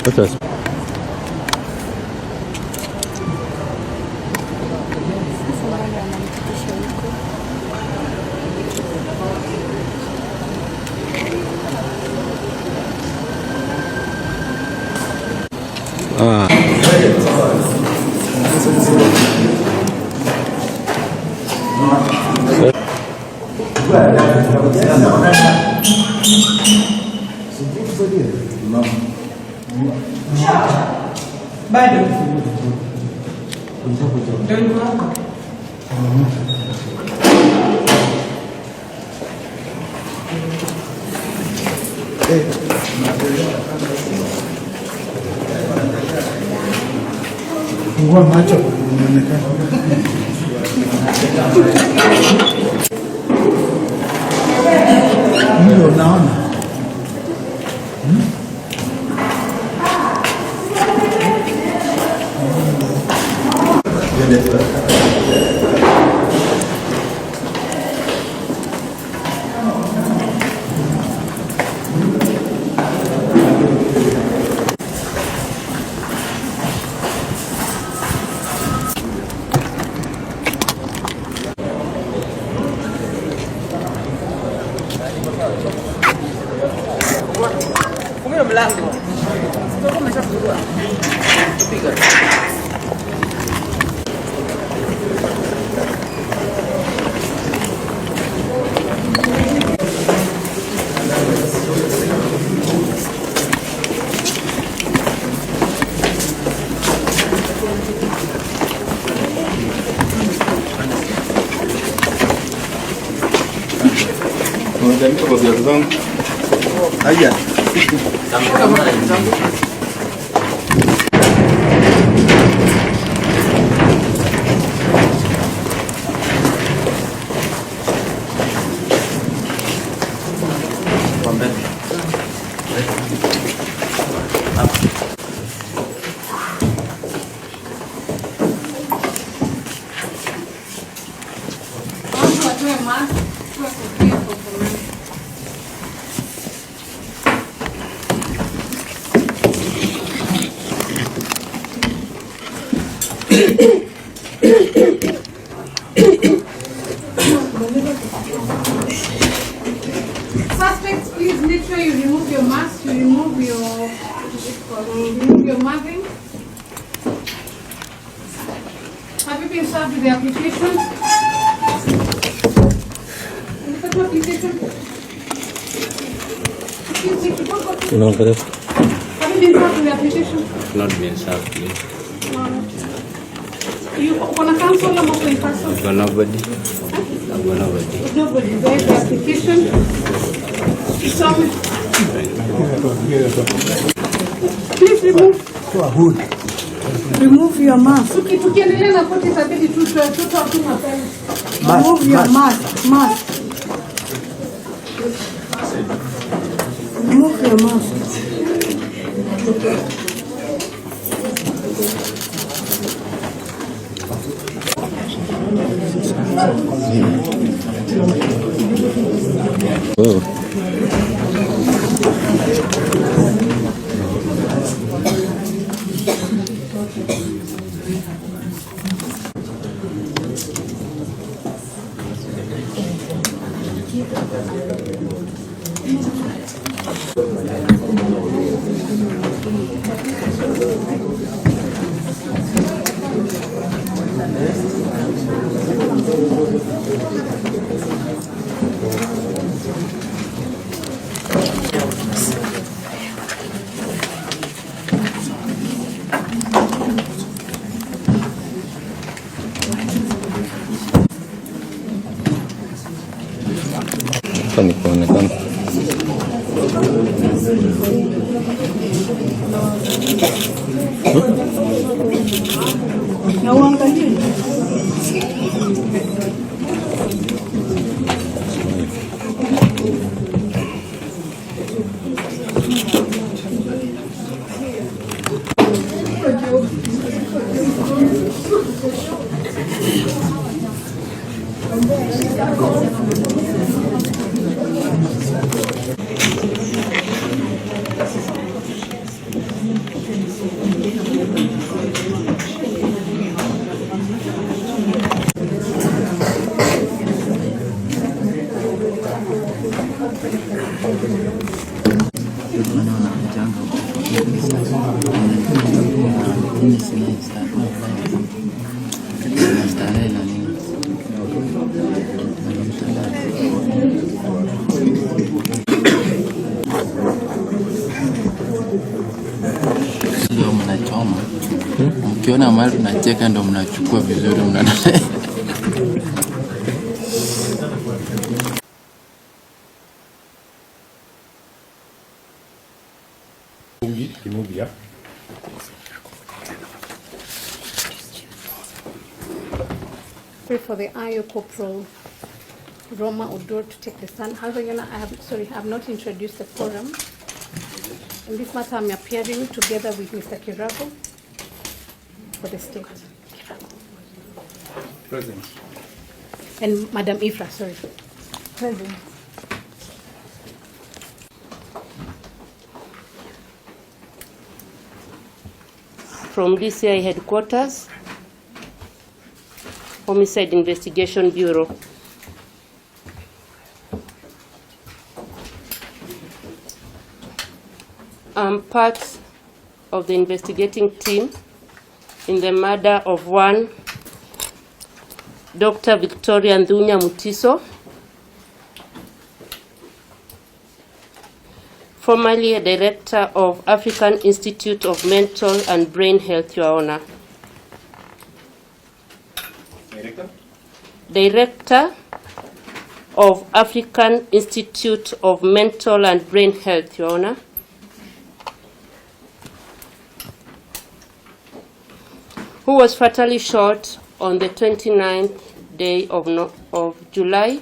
What's this? Bado. Fungua macho unaonekana. Ndio naona. Funga mlango. Sio kama umeshafungua. Piga. Unajaribu kwa viatu zangu? Haya. Suspects, please make sure you remove your mask, you remove your marking. Have you been served with the application? Look at the application. No, but Have you been served with the application? not been served. You want to cancel them or in person? For nobody. Nobody. Nobody. There's the application. Please remove your mask. Tukiendelea na koti itabidi tutoe mapema. Remove your mask. Remove your mask. Oh. Hapa ni kuonekana. Na uangalie. Ndio mnachoma. Mkiona mahali tunacheka ndio mnachukua vizuri mnana. Kimobia. Pray for the IO Corporal Roma Odor to take the stand. However, I have not introduced the forum. In this matter, I'm appearing together with Mr. Kirago for the state. Present. And Madam Ifra, sorry. Present. From DCI headquarters, Homicide Investigation Bureau. I'm part of the investigating team in the murder of one Dr. Victoria Ndunya Mutiso, formerly a director of African Institute of Mental and Brain Health, Your Honor. Director of African Institute of Mental and Brain Health, Your Honor. Who was fatally shot on the 29th day of July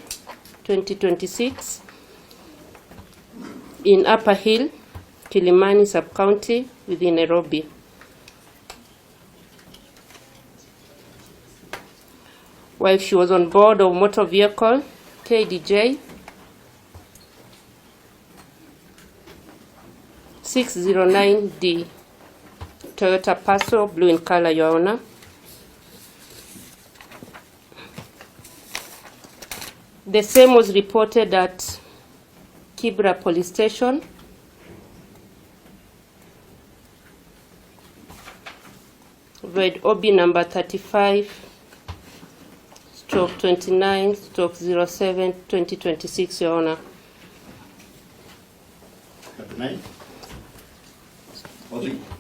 2026 in Upper Hill, Kilimani Sub-County within Nairobi. While she was on board of motor vehicle KDJ 609D Toyota Passo, blue in color, Your Honor. The same was reported at Kibra Police Station. Void OB number 35/29/07/2026, Your Honor. 39.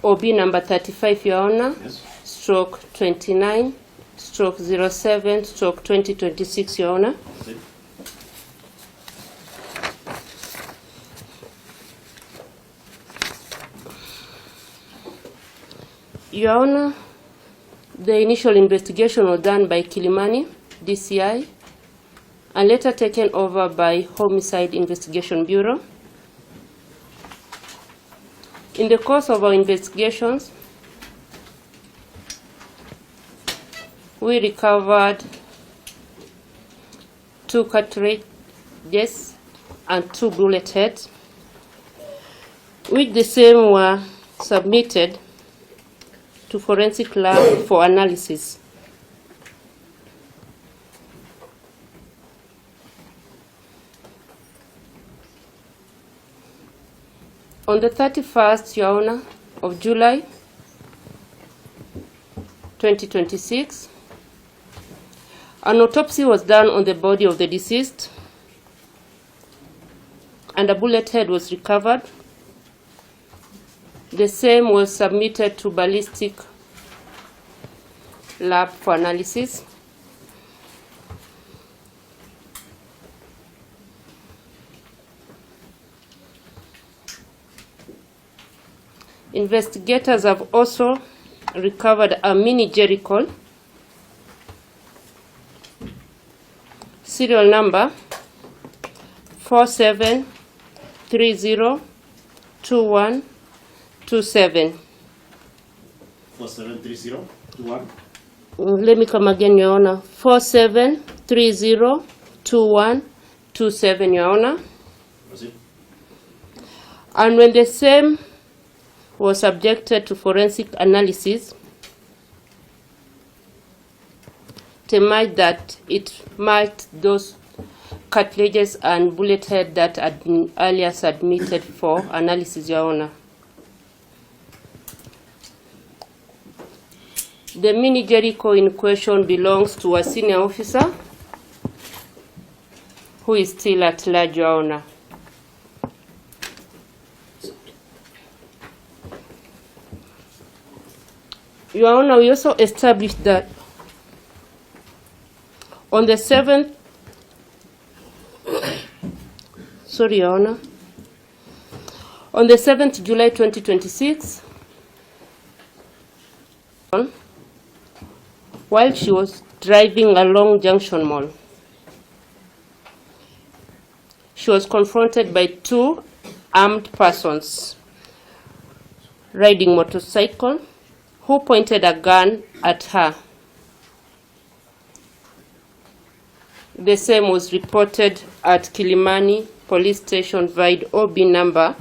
OB number 35, Your Honor. Yes. Stroke 29/07/2026, Your Honor. Your Honor, the initial investigation was done by Kilimani, DCI, and later taken over by Homicide Investigation Bureau. In the course of our investigations, we recovered 2 cartridges and 2 bullet heads, which the same were submitted to forensic lab for analysis. On the 31st, Your Honor, of July 2026, an autopsy was done on the body of the deceased, and a bullet head was recovered. The same was submitted to ballistic lab for analysis. Investigators have also recovered a mini Jericho, serial number 47302127. 473021. Let me come again, Your Honor. 47302127, Your Honor. Proceed. And when the same was subjected to forensic analysis, it emerged that it matched those cartridges and bullet head that had been earlier submitted for analysis, Your Honor. The mini Jericho in question belongs to a senior officer who is still at large, Your Honor. Your Honor, we also established that on the 7th, Your Honor, on the 7th July 2026, while she was driving along Junction Mall, she was confronted by two armed persons riding motorcycle who pointed a gun at her. The same was reported at Kilimani Police Station via OB number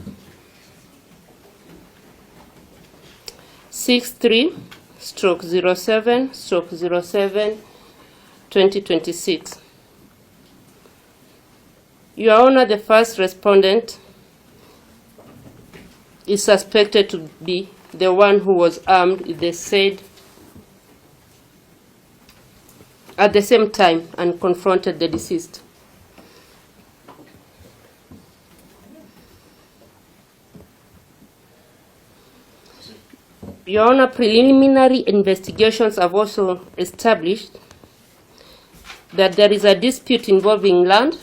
63/07/07/2026. Your Honor, the first respondent is suspected to be the one who was armed with the said at the same time and confronted the deceased. Your Honor, preliminary investigations have also established that there is a dispute involving land,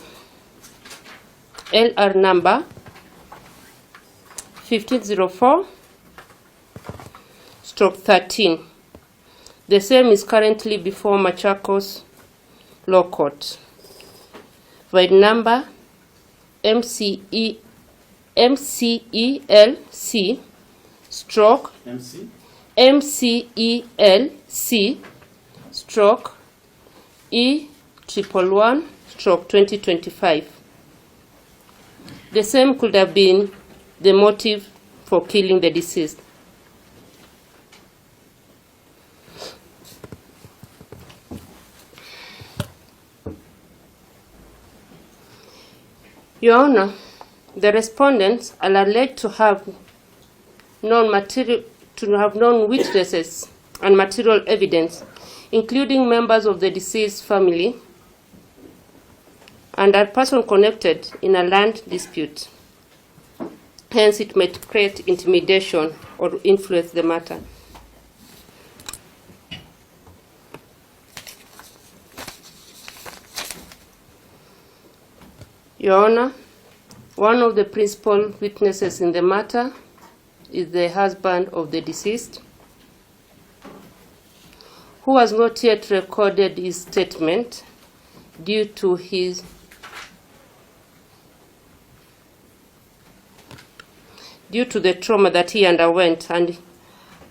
LR number 1504/13. The same is currently before Machakos Law Court. Void number MCELC stroke MCELC stroke E111 stroke 2025. The same could have been the motive for killing the deceased. Your Honor, the respondents are alleged to have known witnesses and material evidence, including members of the deceased family and a person connected in a land dispute. Hence, it might create intimidation or influence the matter. Your Honor, one of the principal witnesses in the matter is the husband of the deceased, who has not yet recorded his statement due to the trauma that he underwent, and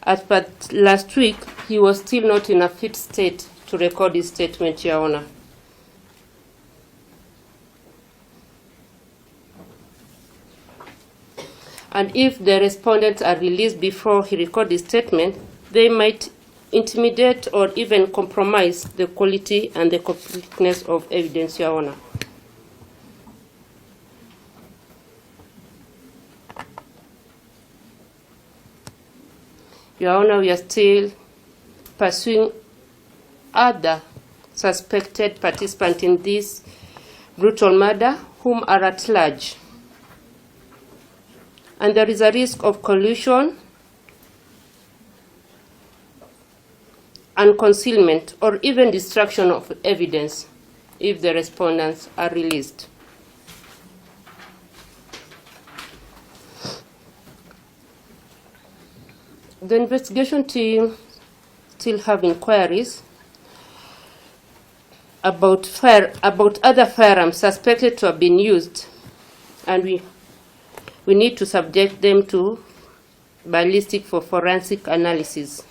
as per last week, he was still not in a fit state to record his statement, Your Honor. And if the respondents are released before he records his statement, they might intimidate or even compromise the quality and the completeness of evidence, Your Honor. Your Honor, we are still pursuing other suspected participants in this brutal murder whom are at large. And there is a risk of collusion and concealment or even destruction of evidence if the respondents are released. The investigation team still have inquiries about other firearms suspected to have been used, and we need to subject them to ballistic for forensic analysis.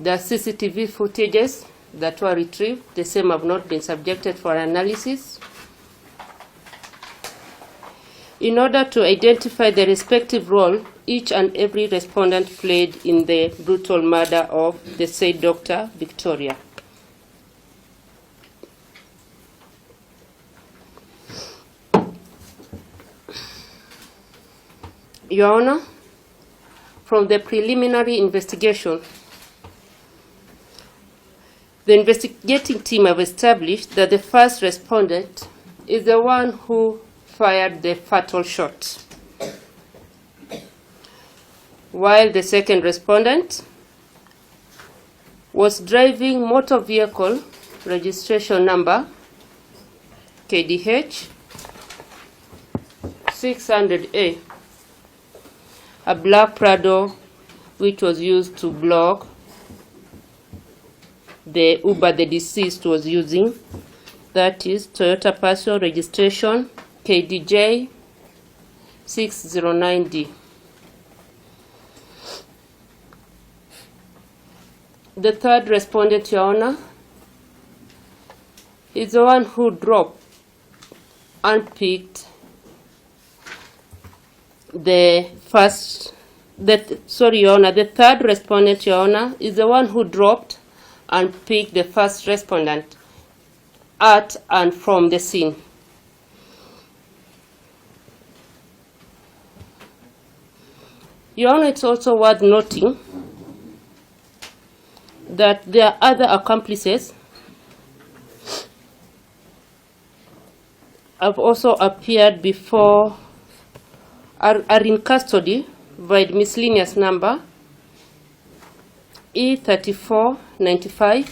The CCTV footages that were retrieved, the same have not been subjected for analysis in order to identify the respective role each and every respondent played in the brutal murder of the said Dr. Victoria. Your Honor, from the preliminary investigation, The investigating team have established that the first respondent is the one who fired the fatal shot, while the second respondent was driving motor vehicle registration number KDH 600A, a black Prado which was used to block the Uber the deceased was using, that is Toyota Passo registration KDJ 609D. The third respondent, Your Honor, is the one who dropped and picked the third respondent, Your Honor, is the one who dropped and picked the first respondent at and from the scene. Your Honor, it's also worth noting that there are other accomplices have also appeared before, are in custody by the miscellaneous number E3495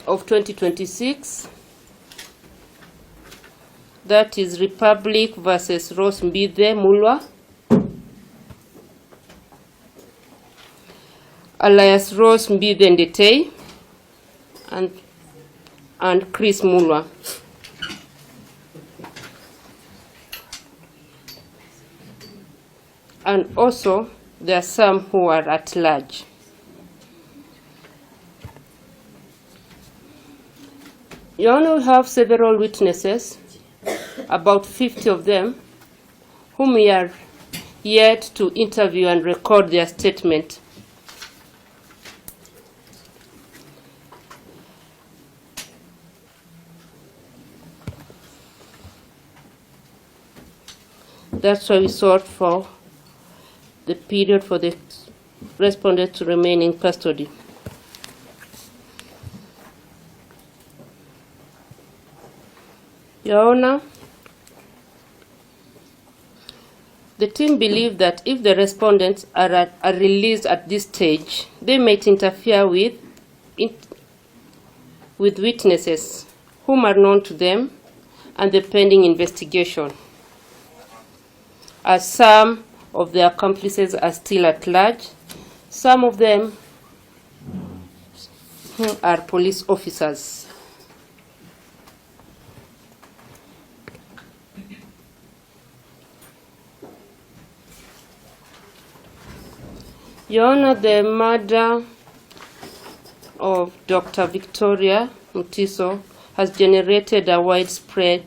of 2026. That is Republic versus Rose Mbithe Mulwa, alias Rose Mbithe Ndetei and Chris Mulwa. And also there are some who are at large. You only have several witnesses, about 50 of them, whom we are yet to interview and record their statement. That's why we sought for the period for the respondent to remain in custody. Your Honor, the team believe that if the respondents are released at this stage, they might interfere with witnesses whom are known to them and the pending investigation, as some of the accomplices are still at large, some of them are police officers. Your Honor, the murder of Dr. Victoria Mutiso has generated a widespread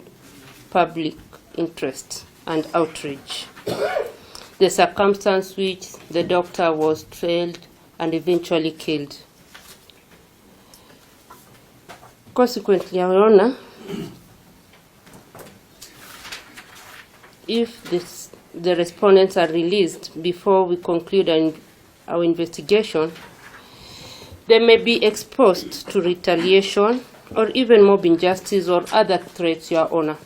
public interest and outrage. The circumstance which the doctor was trailed and eventually killed. Consequently, Your Honor, if the respondents are released before we conclude our investigation, they may be exposed to retaliation or even mob injustice or other threats, Your Honor.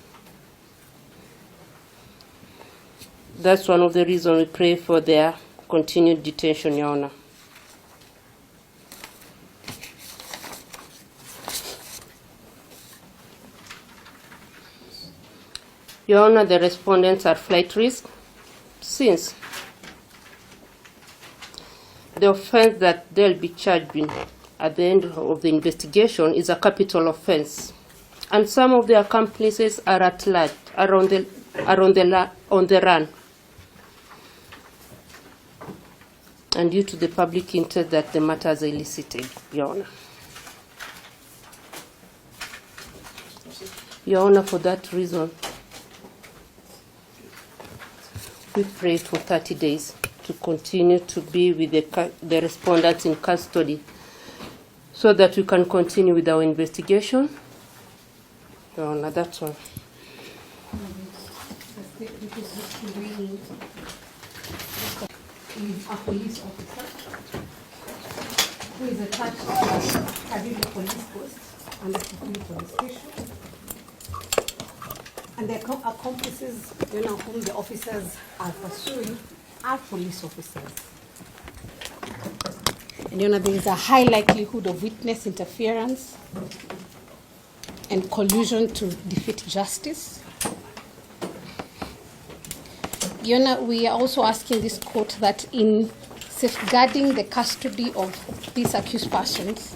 That's one of the reasons we pray for their continued detention, Your Honor. Your Honor, the respondents are flight risk, since the offense that they'll be charged with at the end of the investigation is a capital offense, and some of the accomplices are at large, are on the run. And due to the public interest that the matters elicited, Your Honor. Your Honor, for that reason, we pray for 30 days to continue to be with the respondents in custody so that we can continue with our investigation. Your Honor, that's all. A police officer. who is attached to Karibu Police Post and the Kipili Police Station. And the accomplices, whom the officers are pursuing are police officers. And there is a high likelihood of witness interference and collusion to defeat justice. We are also asking this court that in safeguarding the custody of these accused persons,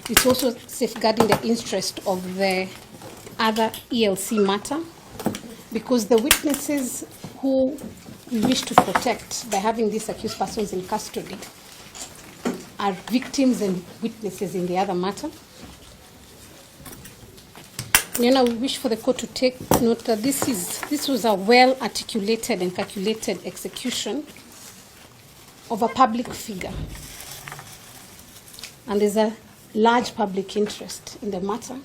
it's also safeguarding the interest of the other ELC matter, because the witnesses who we wish to protect by having these accused persons in custody are victims and witnesses in the other matter. We wish for the court to take note that this was a well-articulated and calculated execution of a public figure. And there's a large public interest in the matter.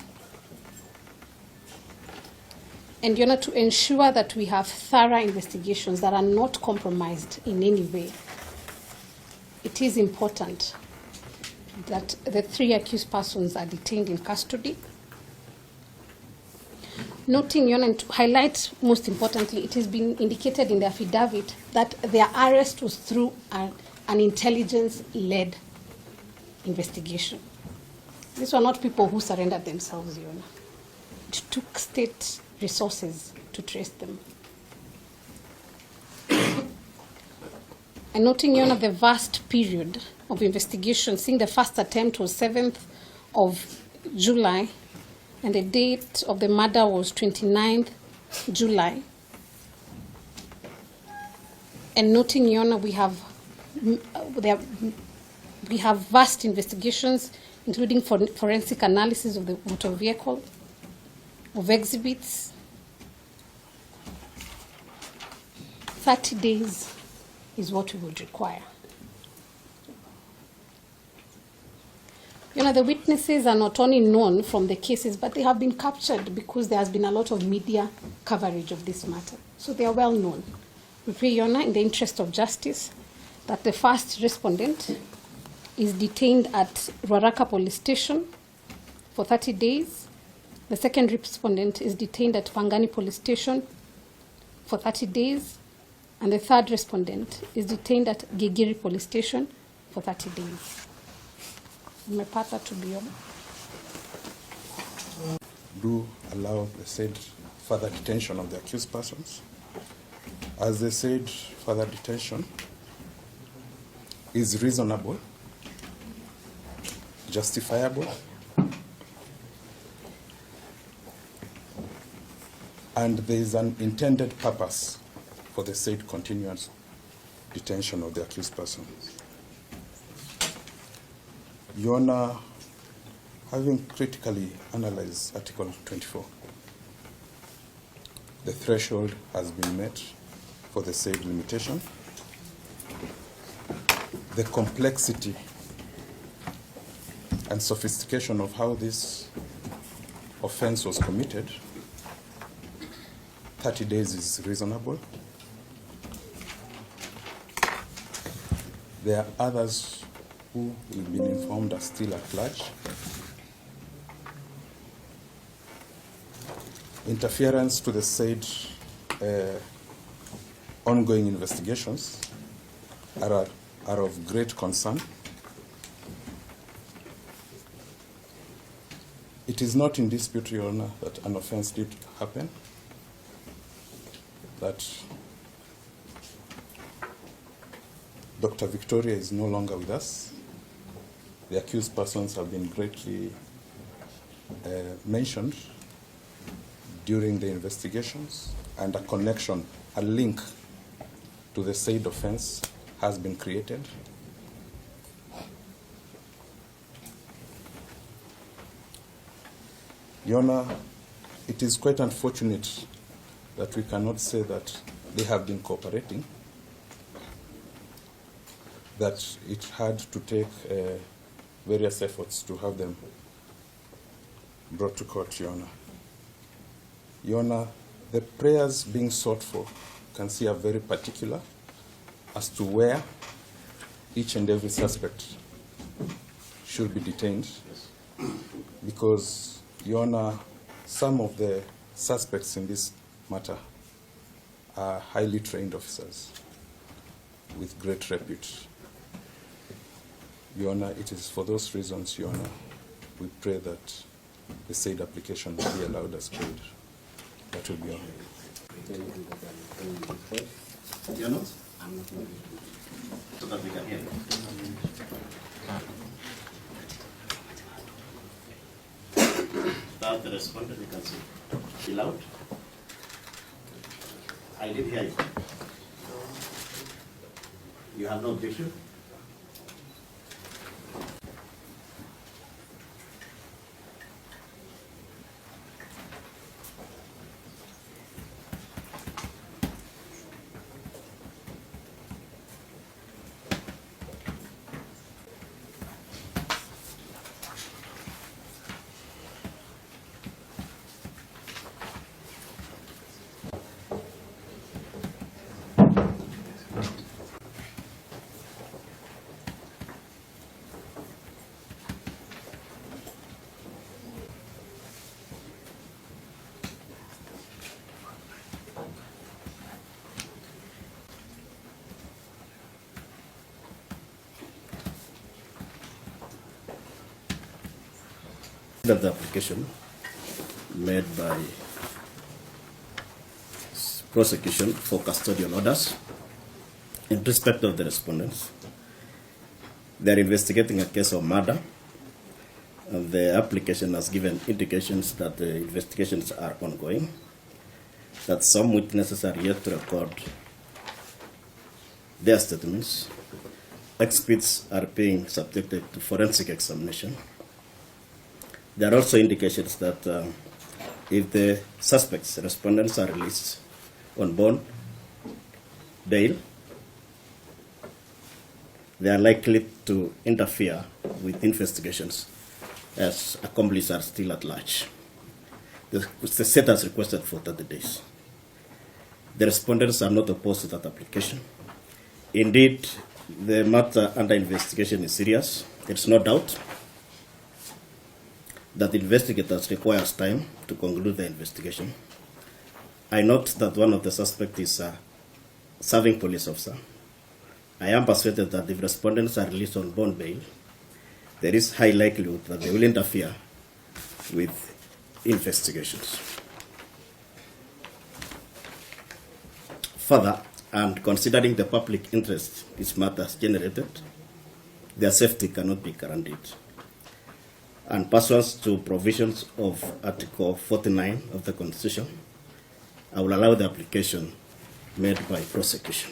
And to ensure that we have thorough investigations that are not compromised in any way, it is important that the 3 accused persons are detained in custody. Noting, and to highlight most importantly, it has been indicated in the affidavit that their arrest was through an intelligence-led investigation. These were not people who surrendered themselves, It took state resources to trace them. And noting, the vast period of investigation, seeing the first attempt was 7th of July, and the date of the murder was 29th July. And noting, we have vast investigations, including forensic analysis of the motor vehicle, of exhibits. 30 days is what we would require. The witnesses are not only known from the cases, but they have been captured because there has been a lot of media coverage of this matter. So they are well known. We pray, Your Honor, in the interest of justice, that the first respondent is detained at Ruaraka Police Station for 30 days. The second respondent is detained at Pangani Police Station for 30 days. And the third respondent is detained at Gigiri Police Station for 30 days. Umepata to be on. Do allow the said further detention of the accused persons. As they said, further detention is reasonable, justifiable, and there is an intended purpose for the said continuous detention of the accused person. Your Honor, having critically analyzed Article 24, the threshold has been met for the said limitation. The complexity and sophistication of how this offense was committed, 30 days is reasonable. There are others who we've been informed are still at large. Interference to the said ongoing investigations are of great concern. It is not in dispute, Your Honor, that an offense did happen, that Dr. Victoria is no longer with us. The accused persons have been greatly mentioned during the investigations, and a connection, a link to the said offense has been created. Your Honor, it is quite unfortunate that we cannot say that they have been cooperating, that it had to take various efforts to have them brought to court, Your Honor. Your Honor, the prayers being sought for can see are very particular as to where each and every suspect should be detained because, Your Honor, some of the suspects in this matter are highly trained officers with great repute. Your Honor, it is for those reasons, Your Honor, we pray that the said application will be allowed as paid. That will be all. You're not? I'm not. So that we can hear you. Without the respondent, you can see. Be loud. I did hear you. You have no objection? That the application made by prosecution for custodial orders in respect of the respondents. They are investigating a case of murder, and the application has given indications that the investigations are ongoing, that some witnesses are yet to record their statements. Experts are being subjected to forensic examination. There are also indications that if the suspects, respondents, are released on bond bail, they are likely to interfere with investigations as accomplices are still at large. The state has requested for 30 days. The respondents are not opposed to that application. Indeed, the matter under investigation is serious. There's no doubt that investigators requires time to conclude the investigation. I note that one of the suspects is a serving police officer. I am persuaded that if respondents are released on bond bail, there is high likelihood that they will interfere with investigations. Further, and considering the public interest this matter has generated, their safety cannot be guaranteed. And pursuant to provisions of Article 49 of the Constitution, I will allow the application made by prosecution.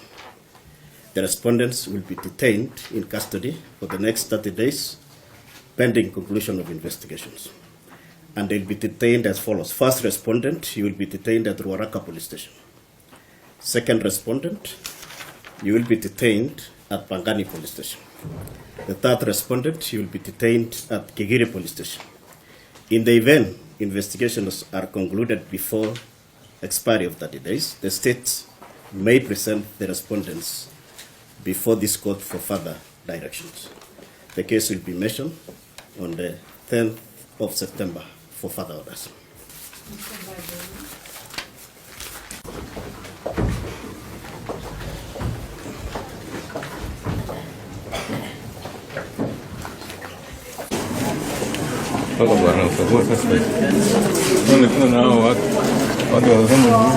The respondents will be detained in custody for the next 30 days, pending conclusion of investigations. And they'll be detained as follows. First respondent, you will be detained at Ruaraka Police Station. Second respondent, you will be detained at Pangani Police Station. The third respondent, you will be detained at Kigiri Police Station. In the event investigations are concluded before expiry of 30 days, the state may present the respondents before this court for further directions. The case will be mentioned on the 10th of September for further orders. Wako bwana utakuwa sasa. Ndio kuna nao watu wa kama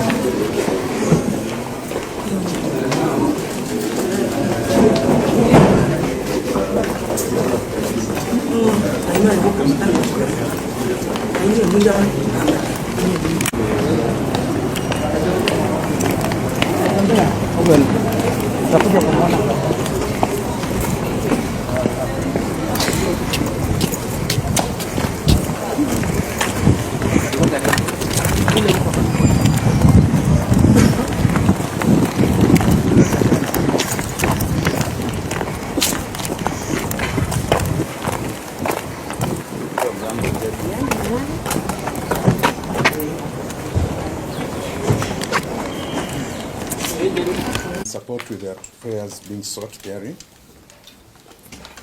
support with their prayers being sought hearing.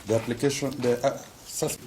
The application, the Sasa